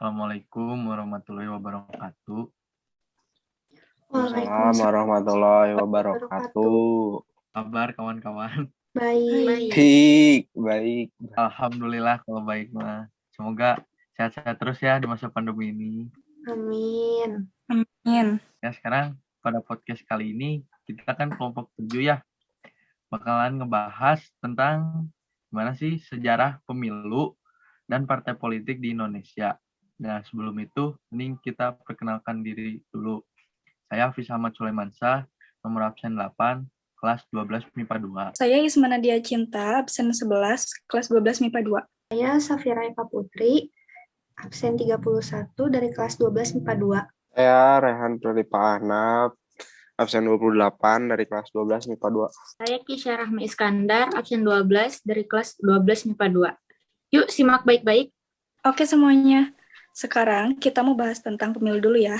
Assalamualaikum warahmatullahi wabarakatuh. Waalaikumsalam warahmatullahi wabarakatuh. Kabar kawan-kawan? Baik. Alhamdulillah kalau baik mah. Semoga sehat-sehat terus ya di masa pandemi ini. Amin. Ya sekarang pada podcast kali ini kita kan kelompok 7 ya. Bakalan ngebahas tentang gimana sih sejarah pemilu dan partai politik di Indonesia. Nah sebelum itu mending kita perkenalkan diri dulu. Saya Hafiz Ahmad Sulaimansyah, nomor absen 8, kelas 12 MIPA 2. Saya Isma Nadia Cinta, absen 11, kelas 12 MIPA 2. Saya Safira Eka Putri, absen 31 dari kelas 12 MIPA 2. Saya Rehan Pradipa Ahnaf, absen 28 dari kelas 12 MIPA 2. Saya Kisha Rahmi Iskandar, absen 12 dari kelas 12 MIPA 2. Yuk simak baik-baik. Oke semuanya, sekarang kita mau bahas tentang pemilu dulu ya.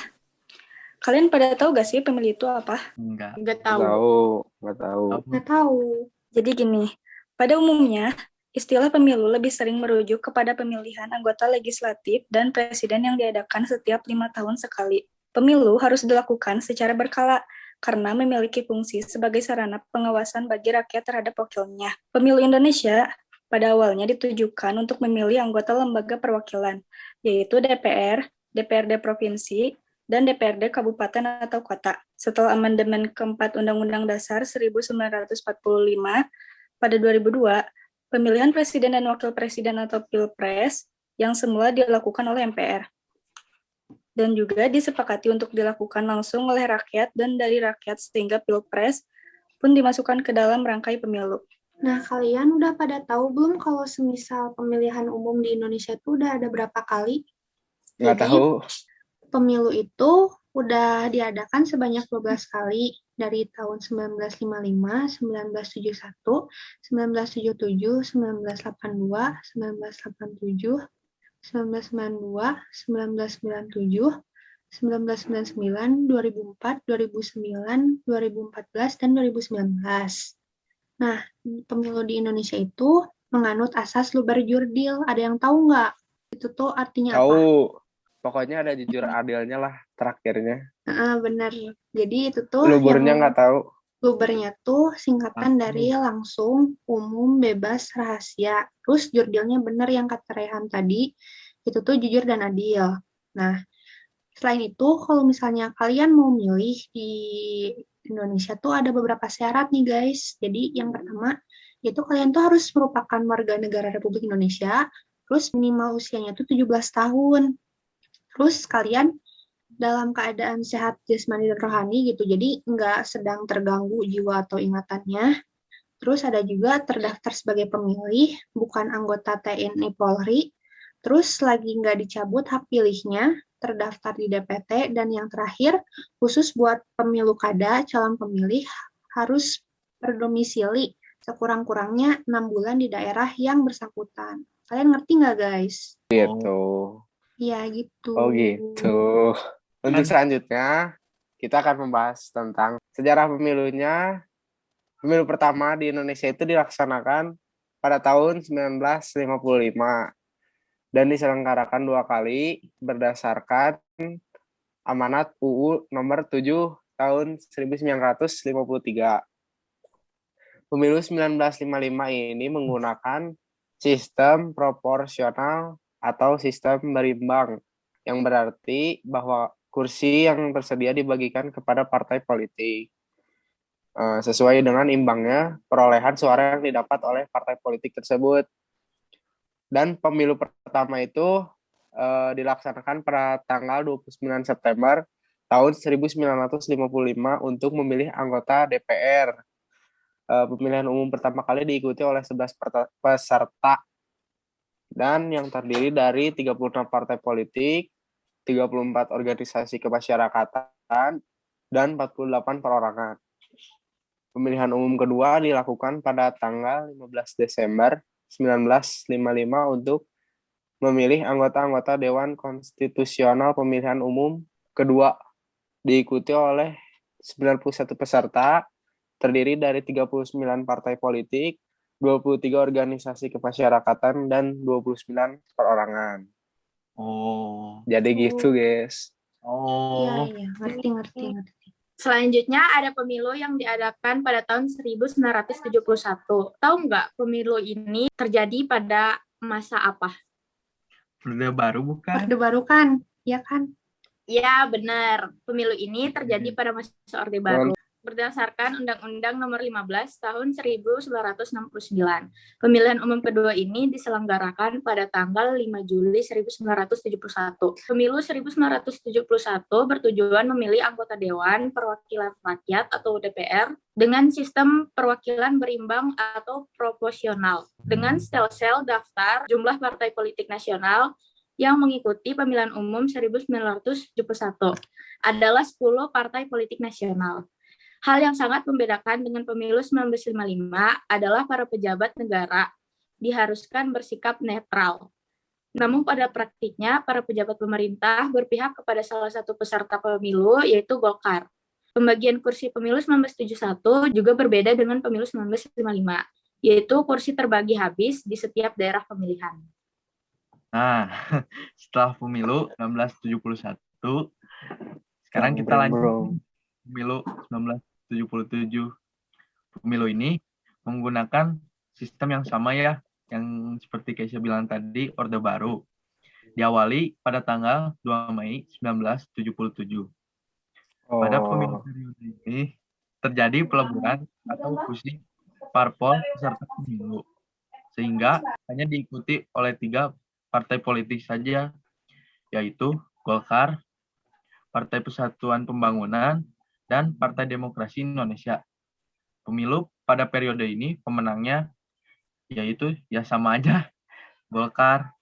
Kalian pada tahu gak sih pemilu itu apa? Enggak. Nggak tahu. Nggak tahu. Jadi gini, pada umumnya, istilah pemilu lebih sering merujuk kepada pemilihan anggota legislatif dan presiden yang diadakan setiap 5 tahun sekali. Pemilu harus dilakukan secara berkala, karena memiliki fungsi sebagai sarana pengawasan bagi rakyat terhadap wakilnya. Pemilu Indonesia pada awalnya ditujukan untuk memilih anggota lembaga perwakilan, yaitu DPR, DPRD Provinsi, dan DPRD Kabupaten atau Kota. Setelah amandemen keempat Undang-Undang Dasar 1945 pada 2002, pemilihan presiden dan wakil presiden atau Pilpres yang semula dilakukan oleh MPR. Dan juga disepakati untuk dilakukan langsung oleh rakyat dan dari rakyat sehingga Pilpres pun dimasukkan ke dalam rangkai pemilu. Nah, kalian udah pada tahu belum kalau semisal pemilihan umum di Indonesia itu udah ada berapa kali? Nggak Jadi, tahu. Pemilu itu udah diadakan sebanyak 12 kali dari tahun 1955, 1971, 1977, 1982, 1987, 1992, 1997, 1999, 2004, 2009, 2014, dan 2019. Nah, pemilu di Indonesia itu menganut asas lubar jurdil. Ada yang tahu nggak? Itu tuh artinya apa? Tahu. Pokoknya ada jujur adilnya lah terakhirnya. Benar. Jadi itu tuh Luburnya yang nggak tahu. lubernya tuh singkatan dari langsung, umum, bebas, rahasia. Terus jurdilnya benar yang kata Rehan tadi, itu tuh jujur dan adil. Nah, selain itu kalau misalnya kalian mau milih di Indonesia tuh ada beberapa syarat nih guys. Jadi yang pertama, itu kalian tuh harus merupakan warga negara Republik Indonesia, terus minimal usianya tuh 17 tahun. Terus kalian dalam keadaan sehat jasmani dan rohani gitu, jadi nggak sedang terganggu jiwa atau ingatannya. Terus ada juga terdaftar sebagai pemilih, bukan anggota TNI Polri. Terus lagi nggak dicabut hak pilihnya, terdaftar di DPT, dan yang terakhir, khusus buat pemilu kada, calon pemilih harus berdomisili sekurang-kurangnya 6 bulan di daerah yang bersangkutan. Kalian ngerti nggak guys? Gitu. Iya gitu. Oh gitu. Untuk selanjutnya, kita akan membahas tentang sejarah pemilunya. Pemilu pertama di Indonesia itu dilaksanakan pada tahun 1955 dan diselenggarakan 2 kali berdasarkan amanat UU nomor 7 tahun 1953. Pemilu 1955 ini menggunakan sistem proporsional atau sistem berimbang, yang berarti bahwa kursi yang tersedia dibagikan kepada partai politik sesuai dengan imbangnya perolehan suara yang didapat oleh partai politik tersebut. Dan pemilu pertama itu dilaksanakan pada tanggal 29 September tahun 1955 untuk memilih anggota DPR. Pemilihan umum pertama kali diikuti oleh 11 peserta dan yang terdiri dari 36 partai politik, 34 organisasi kemasyarakatan, dan 48 perorangan. Pemilihan umum kedua dilakukan pada tanggal 15 Desember 1955 untuk memilih anggota-anggota Dewan Konstitusional Pemilihan Umum kedua, diikuti oleh 91 peserta, terdiri dari 39 partai politik, 23 organisasi kemasyarakatan, dan 29 perorangan. Oh. Jadi gitu, guys. Oh. Iya, ngerti. Selanjutnya ada pemilu yang diadakan pada tahun 1971. Tahu nggak pemilu ini terjadi pada masa apa? Orde Baru bukan? Orde Baru kan, ya kan? Ya, benar. Pemilu ini terjadi pada masa Orde Baru. Berdasarkan Undang-Undang Nomor 15 Tahun 1969. Pemilihan umum kedua ini diselenggarakan pada tanggal 5 Juli 1971. Pemilu 1971 bertujuan memilih anggota Dewan Perwakilan Rakyat atau DPR dengan sistem perwakilan berimbang atau proporsional. Dengan sel-sel daftar jumlah partai politik nasional yang mengikuti pemilihan umum 1971 adalah 10 partai politik nasional. Hal yang sangat membedakan dengan pemilu 1955 adalah para pejabat negara diharuskan bersikap netral. Namun pada praktiknya, para pejabat pemerintah berpihak kepada salah satu peserta pemilu, yaitu Golkar. Pembagian kursi pemilu 1971 juga berbeda dengan pemilu 1955, yaitu kursi terbagi habis di setiap daerah pemilihan. Nah, setelah pemilu 1971, sekarang kita lanjut pemilu 1977. Pemilu ini menggunakan sistem yang sama ya, yang seperti Keisha bilang tadi, Orde Baru. Diawali pada tanggal 2 Mei 1977. Pada pemilu periode ini terjadi peleburan atau fusi parpol peserta pemilu, sehingga hanya diikuti oleh 3 partai politik saja, yaitu Golkar, Partai Persatuan Pembangunan, dan Partai Demokrasi Indonesia. Pemilu pada periode ini pemenangnya yaitu ya sama aja, Golkar.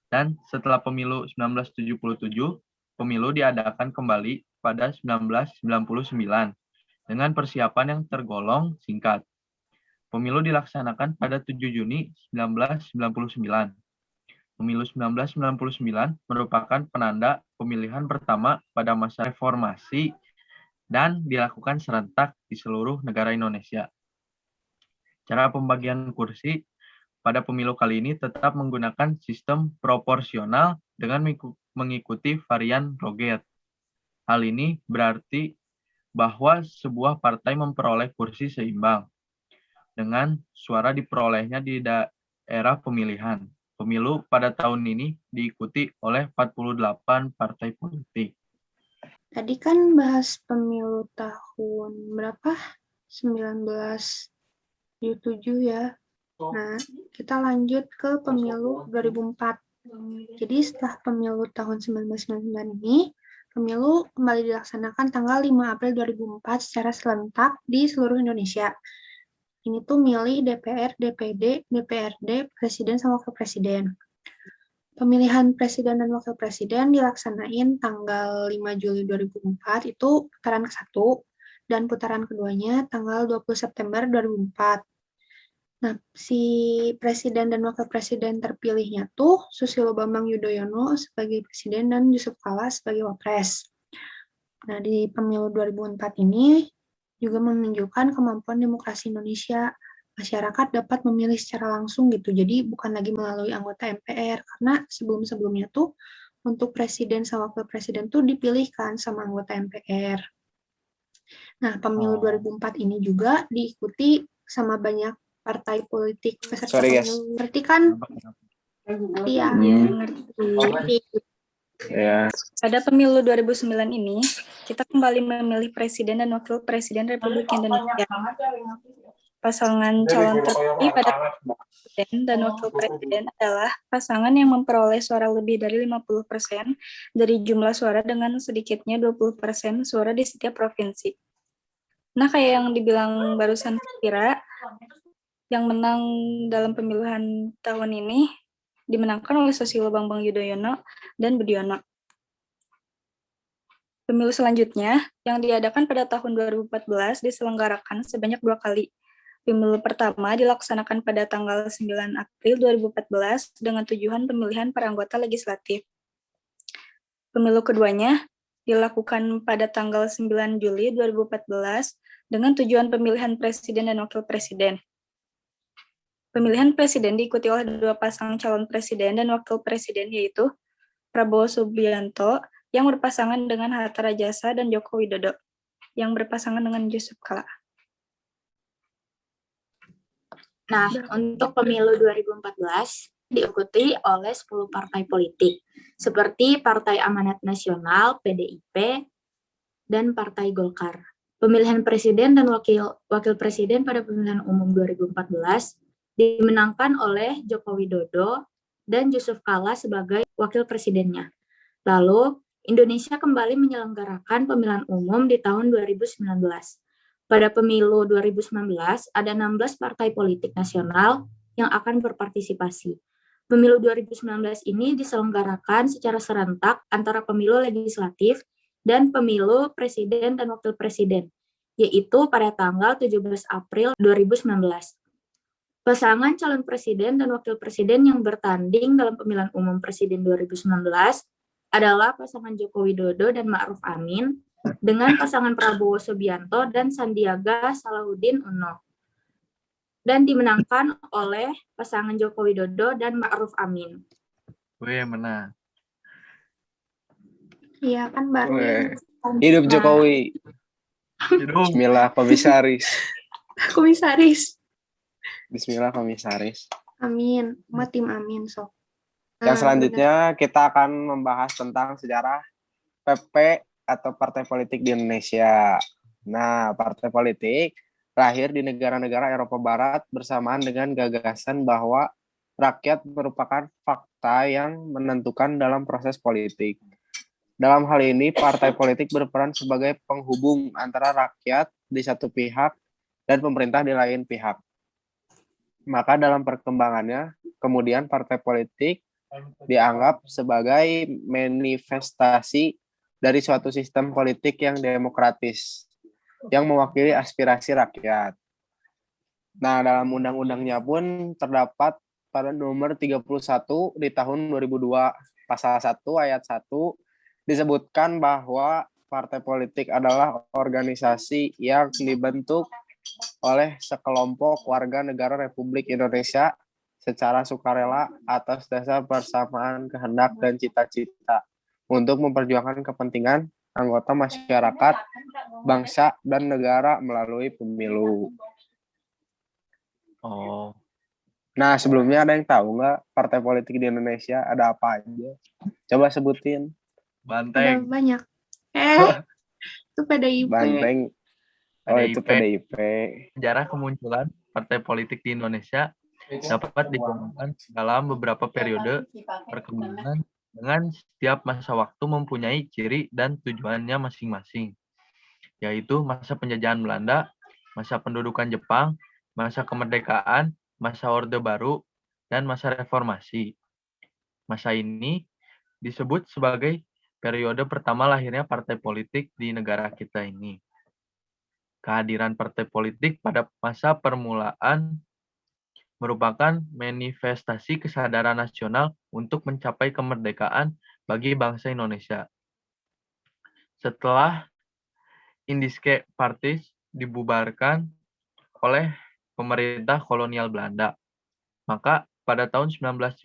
Dan setelah pemilu 1977, pemilu diadakan kembali pada 1999 dengan persiapan yang tergolong singkat. Pemilu dilaksanakan pada 7 Juni 1999. Pemilu 1999 merupakan penanda pemilihan pertama pada masa reformasi dan dilakukan serentak di seluruh negara Indonesia. Cara pembagian kursi pada pemilu kali ini tetap menggunakan sistem proporsional dengan mengikuti varian Rogers. Hal ini berarti bahwa sebuah partai memperoleh kursi seimbang dengan suara diperolehnya di daerah pemilihan. Pemilu pada tahun ini diikuti oleh 48 partai politik. Tadi kan bahas pemilu tahun berapa? 1977 ya. Nah, kita lanjut ke pemilu 2004. Jadi setelah pemilu tahun 1999 ini, pemilu kembali dilaksanakan tanggal 5 April 2004 secara serentak di seluruh Indonesia. Ini tuh milih DPR, DPD, DPRD, Presiden sama Wakil Presiden. Pemilihan Presiden dan Wakil Presiden dilaksanain tanggal 5 Juli 2004, itu putaran ke-1, dan putaran keduanya tanggal 20 September 2004. Nah, si Presiden dan Wakil Presiden terpilihnya tuh Susilo Bambang Yudhoyono sebagai Presiden dan Yusuf Kala sebagai Wapres. Nah, di pemilu 2004 ini juga menunjukkan kemampuan demokrasi Indonesia. Masyarakat dapat memilih secara langsung gitu, jadi bukan lagi melalui anggota MPR, karena sebelum-sebelumnya tuh untuk presiden sama wakil presiden tuh dipilihkan sama anggota MPR. Nah, pemilu 2004 ini juga diikuti sama banyak partai politik peserta pemilu. Berarti kan, iya. Ngerti. Ya. Pada pemilu 2009 ini, kita kembali memilih presiden dan wakil presiden Republik Indonesia. Pasangan calon terpilih pada presiden dan wakil presiden adalah pasangan yang memperoleh suara lebih dari 50% dari jumlah suara dengan sedikitnya 20% suara di setiap provinsi. Nah, kayak yang dibilang barusan Kira, yang menang dalam pemilihan tahun ini dimenangkan oleh Susilo Bambang Yudhoyono dan Budiono. Pemilu selanjutnya yang diadakan pada tahun 2014 diselenggarakan sebanyak 2 kali. Pemilu pertama dilaksanakan pada tanggal 9 April 2014 dengan tujuan pemilihan para anggota legislatif. Pemilu keduanya dilakukan pada tanggal 9 Juli 2014 dengan tujuan pemilihan presiden dan wakil presiden. Pemilihan presiden diikuti oleh 2 pasang calon presiden dan wakil presiden, yaitu Prabowo Subianto yang berpasangan dengan Hatta Rajasa dan Joko Widodo yang berpasangan dengan Yusuf Kala. Nah, untuk pemilu 2014 diikuti oleh 10 partai politik, seperti Partai Amanat Nasional, PDIP, dan Partai Golkar. Pemilihan presiden dan wakil presiden pada pemilihan umum 2014 dimenangkan oleh Joko Widodo dan Yusuf Kala sebagai wakil presidennya. Lalu, Indonesia kembali menyelenggarakan pemilihan umum di tahun 2019. Pada pemilu 2019, ada 16 partai politik nasional yang akan berpartisipasi. Pemilu 2019 ini diselenggarakan secara serentak antara pemilu legislatif dan pemilu presiden dan wakil presiden, yaitu pada tanggal 17 April 2019. Pasangan calon presiden dan wakil presiden yang bertanding dalam pemilihan umum presiden 2019 adalah pasangan Joko Widodo dan Ma'ruf Amin, dengan pasangan Prabowo Subianto dan Sandiaga Salahuddin Uno, dan dimenangkan oleh pasangan Joko Widodo dan Ma'ruf Amin. Wih, menang. Iya kan baru. Hidup Jokowi. Hidup. Bismillah komisaris. Komisaris. Bismillah komisaris. Amin. Sama tim Amin sok. Yang selanjutnya kita akan membahas tentang sejarah PP atau partai politik di Indonesia. Nah, partai politik lahir di negara-negara Eropa Barat bersamaan dengan gagasan bahwa rakyat merupakan fakta yang menentukan dalam proses politik. Dalam hal ini, partai politik berperan sebagai penghubung antara rakyat di satu pihak dan pemerintah di lain pihak. Maka dalam perkembangannya, kemudian partai politik dianggap sebagai manifestasi dari suatu sistem politik yang demokratis, yang mewakili aspirasi rakyat. Nah, dalam undang-undangnya pun terdapat pada nomor 31 di tahun 2002, pasal 1 ayat 1, disebutkan bahwa partai politik adalah organisasi yang dibentuk oleh sekelompok warga negara Republik Indonesia secara sukarela atas dasar persamaan kehendak dan cita-cita untuk memperjuangkan kepentingan anggota masyarakat, bangsa, dan negara melalui pemilu. Oh, Nah, sebelumnya ada yang tahu nggak partai politik di Indonesia ada apa aja? Coba sebutin. Ada Banteng. banyak. Itu PDIP. Banteng. Oh, itu PDIP. Sejarah kemunculan partai politik di Indonesia dapat digambarkan dalam beberapa periode perkembangan dengan setiap masa waktu mempunyai ciri dan tujuannya masing-masing, yaitu masa penjajahan Belanda, masa pendudukan Jepang, masa kemerdekaan, masa Orde Baru, dan masa reformasi. Masa ini disebut sebagai periode pertama lahirnya partai politik di negara kita ini. Kehadiran partai politik pada masa permulaan merupakan manifestasi kesadaran nasional untuk mencapai kemerdekaan bagi bangsa Indonesia. Setelah Indiske Parties dibubarkan oleh pemerintah kolonial Belanda, maka pada tahun 1919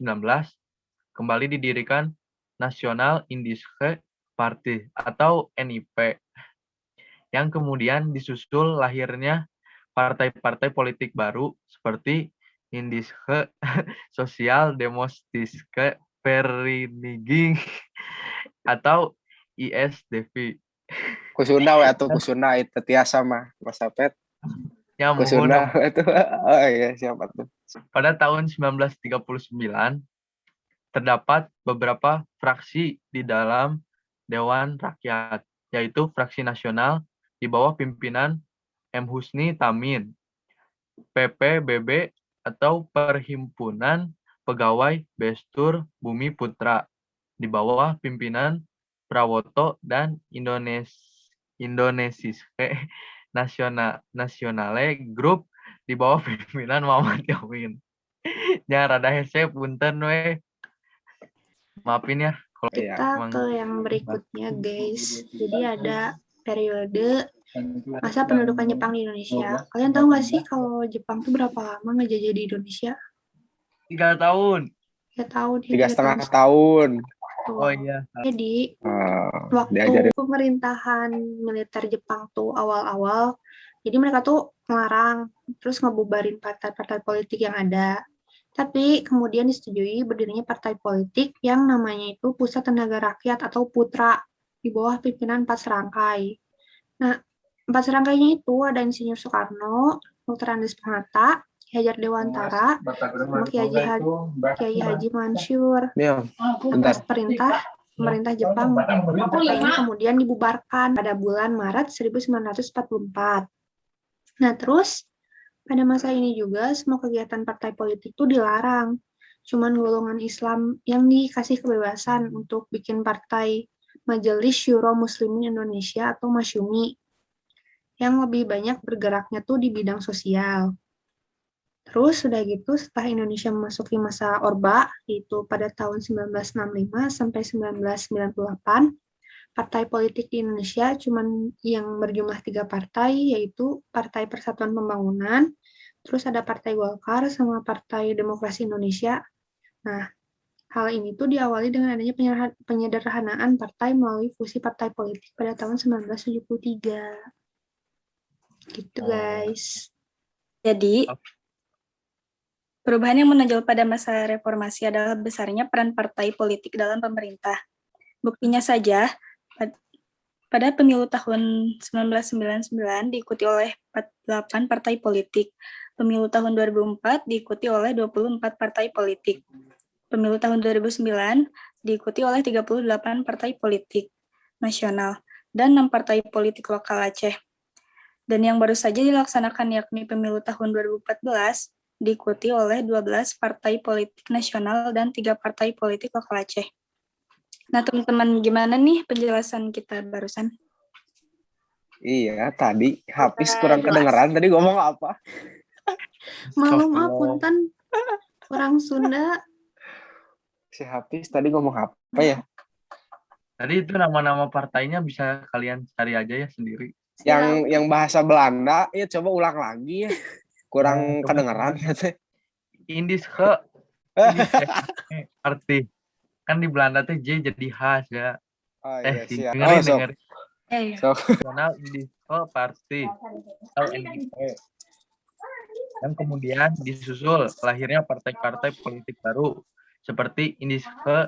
kembali didirikan Nasional Indiske Party atau NIP, yang kemudian disusul lahirnya partai-partai politik baru seperti Indiske Sosial Demokratiske Vereniging atau ISDV. Kusuna atau kusuna itu tiasa mah Mas Apet. Ya, Kusuna itu. Oh iya, siapa tuh? Pada tahun 1939 terdapat beberapa fraksi di dalam Dewan Rakyat, yaitu Fraksi Nasional di bawah pimpinan M. Husni Tamin, PPBB atau Perhimpunan Pegawai Bestur Bumi Putra di bawah pimpinan Prawoto, dan Indonesiske Nasionale Group di bawah pimpinan Muhammad Yamin. Ya rada hese punten we. Maafin ya kalau Kita ke yang berikutnya, guys. Jadi ada periode masa pendudukan Jepang di Indonesia. Kalian tahu nggak sih kalau Jepang tuh berapa lama ngejajah di Indonesia? 3 tahun. 3 tahun. 3,5 tahun. betul. Oh iya. Jadi Diajarin. waktu pemerintahan militer Jepang tuh awal-awal, jadi mereka tuh melarang terus ngebubarin partai-partai politik yang ada. Tapi kemudian disetujui berdirinya partai politik yang namanya itu Pusat Tenaga Rakyat atau PUTRA di bawah pimpinan 4 serangkai. Nah, 4 serangkainya itu ada Insinyur Soekarno, Dr. Andes Hatta, Ki Hajar Dewantara, sama Kiai Haji Mansur. Nih, Om. Atas pemerintah Jepang, partai ini kemudian dibubarkan pada bulan Maret 1944. Nah, terus pada masa ini juga semua kegiatan partai politik itu dilarang. Cuman golongan Islam yang dikasih kebebasan untuk bikin partai Majelis Syuro Muslimin Indonesia atau Masyumi yang lebih banyak bergeraknya tuh di bidang sosial. Terus sudah gitu setelah Indonesia memasuki masa Orba, yaitu pada tahun 1965 sampai 1998, partai politik di Indonesia cuman yang berjumlah 3 partai, yaitu Partai Persatuan Pembangunan, terus ada Partai Golkar, sama Partai Demokrasi Indonesia. Nah, hal ini tuh diawali dengan adanya penyederhanaan partai melalui fusi partai politik pada tahun 1973. Gitu, guys. Jadi, perubahan yang menonjol pada masa reformasi adalah besarnya peran partai politik dalam pemerintah. Buktinya saja, pada pemilu tahun 1999 diikuti oleh 48 partai politik. Pemilu tahun 2004 diikuti oleh 24 partai politik. Pemilu tahun 2009 diikuti oleh 38 partai politik nasional dan 6 partai politik lokal Aceh. Dan yang baru saja dilaksanakan yakni pemilu tahun 2014 diikuti oleh 12 partai politik nasional dan 3 partai politik lokal Aceh. Nah, teman-teman, gimana nih penjelasan kita barusan? Iya, tadi habis kurang kedengeran. Tadi ngomong apa? Malum punten orang Sunda. Si Hafiz tadi ngomong apa ya? Tadi itu nama-nama partainya bisa kalian cari aja ya sendiri. Yang bahasa Belanda, ya coba ulang lagi ya. Kurang kedengeran ya teh. Indische arti. Kan di Belanda teh J jadi H ya. Oh iya, siap. Dengerin. So. Nasional Indische Party atau NIP. Dan kemudian disusul lahirnya partai-partai politik baru seperti Indische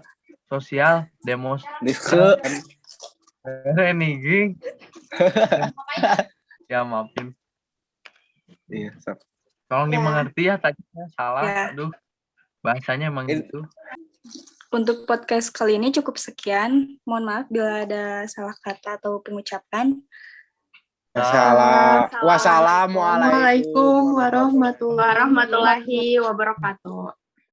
Sosial Demonstrasi. Ini ging. Ya maafin. Iya, so. Tolong dimengerti ya tadinya salah. Ya. Aduh. Bahasanya emang gitu. Untuk podcast kali ini cukup sekian. Mohon maaf bila ada salah kata atau pengucapan. Wassalamualaikum Waalaikumsalam warahmatullahi warahmatullahi wabarakatuh.